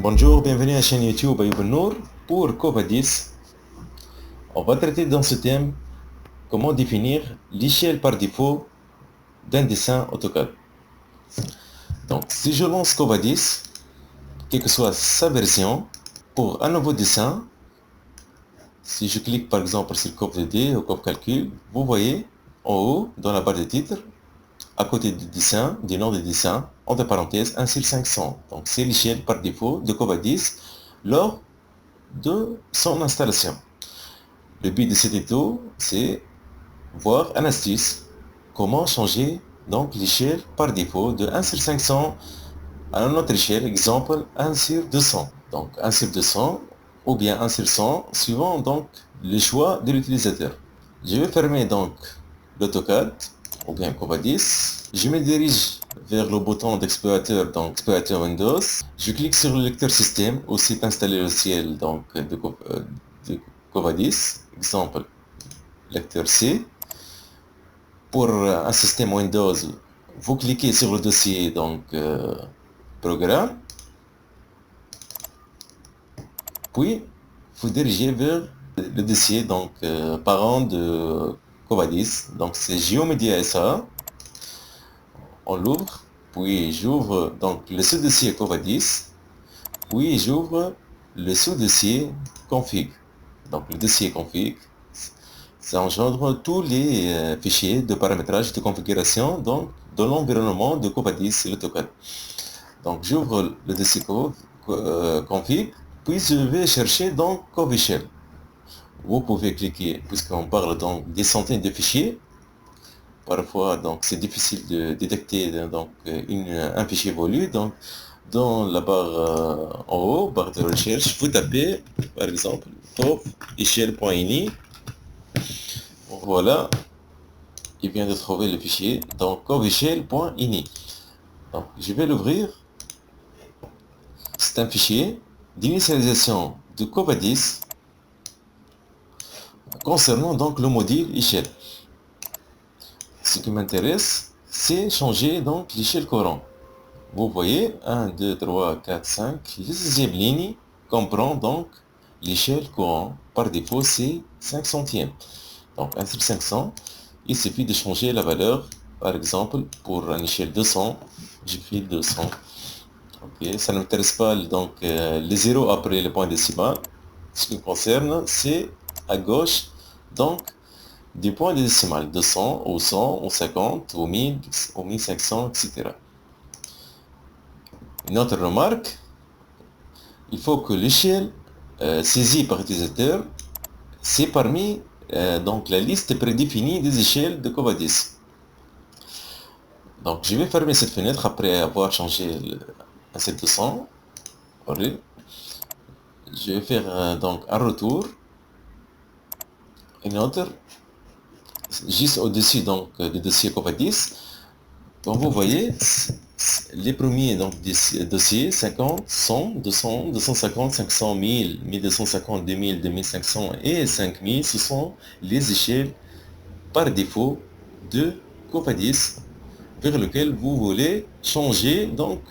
Bonjour, bienvenue à la chaîne YouTube Ayoub Nour pour Covadis. On va traiter dans ce thème comment définir l'échelle par défaut d'un dessin AutoCAD. Donc, si je lance Covadis, quelle que soit sa version, pour un nouveau dessin, si je clique par exemple sur Cov 2D ou Cov Calcul, vous voyez en haut, dans la barre de titre, à côté du dessin, du nom du dessin, entre parenthèses, 1 sur 500. Donc, c'est l'échelle par défaut de Covadis lors de son installation. Le but de cet tuto, c'est voir un astuce, comment changer donc l'échelle par défaut de 1 sur 500 à une autre échelle, exemple 1 sur 200. Donc 1 sur 200 ou bien 1 sur 100, suivant donc le choix de l'utilisateur. Je vais fermer donc l'AutoCAD ou bien Covadis. Je me dirige vers le bouton d'explorateur, donc explorateur Windows. Je clique sur le lecteur système ou site installé logiciel donc de Covadis, exemple lecteur C. Pour un système Windows, vous cliquez sur le dossier donc programme, puis vous dirigez vers le dossier donc parent de Covadis, donc c'est GeoMedia SA. On l'ouvre, puis j'ouvre donc le sous-dossier Covadis, puis j'ouvre le sous-dossier config. Donc le dossier config, ça engendre tous les fichiers de paramétrage de configuration donc de l'environnement de Covadis et l'AutoCAD. Donc j'ouvre le dossier config, puis je vais chercher donc Covichel. Vous pouvez cliquer, puisqu'on parle donc des centaines de fichiers. Parfois donc c'est difficile de détecter donc un fichier évolué. Donc dans la barre en haut, barre de recherche, vous tapez par exemple covichel.ini. Voilà, il vient de trouver le fichier, donc covichel.ini. Donc je vais l'ouvrir. C'est un fichier d'initialisation de Covadis concernant donc le module échelle. Ce qui m'intéresse, c'est changer donc l'échelle courant. Vous voyez, 1, 2, 3, 4, 5, la sixième ligne comprend donc l'échelle courant. Par défaut, c'est 5 centièmes. Donc 1 sur 500, il suffit de changer la valeur. Par exemple, pour une échelle 200, je fais 200. Okay. Ça ne m'intéresse pas donc les zéros après le point décimal. Ce qui me concerne, c'est à gauche donc du point décimal, 200 ou 100 ou 50 ou 1000 ou 1500, etc. Une autre remarque, il faut que l'échelle saisie par l'utilisateur, c'est parmi donc la liste prédéfinie des échelles de Covadis. Donc je vais fermer cette fenêtre après avoir changé à 700. Je vais faire donc un retour, une autre, juste au-dessus donc du dossier Covadis. Comme vous voyez, les premiers donc dossiers 50, 100, 200, 250, 500, 1000, 1250, 2000, 2500 et 5000, ce sont les échelles par défaut de Covadis vers lequel vous voulez changer donc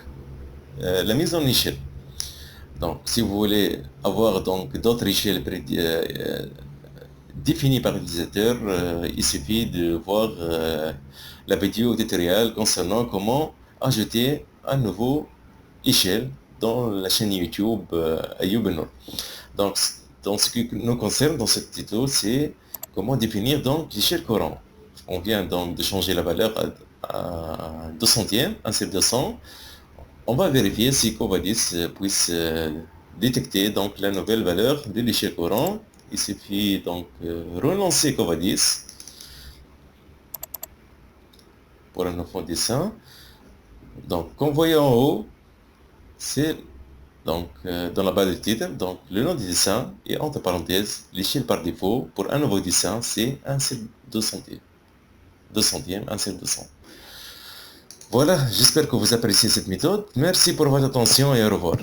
la mise en échelle. Donc, si vous voulez avoir donc d'autres échelles définies par l'utilisateur, il suffit de voir la vidéo tutoriel concernant comment ajouter un nouveau échelle dans la chaîne YouTube Ayoub Nour. Donc, dans ce qui nous concerne dans cette tuto, c'est comment définir donc l'échelle courant. On vient donc de changer la valeur à 2 centièmes, 1 sur 200. On va vérifier si Covadis puisse détecter donc la nouvelle valeur de l'échelle courant. Il suffit donc relancer Covadis pour un nouveau dessin. Donc, comme vous voyez en haut, c'est donc dans la barre de titre, donc le nom du dessin et entre parenthèses l'échelle par défaut pour un nouveau dessin, c'est 1 sur 2 centièmes. 2 centièmes, 1 sur 200. Voilà, j'espère que vous appréciez cette méthode. Merci pour votre attention et au revoir.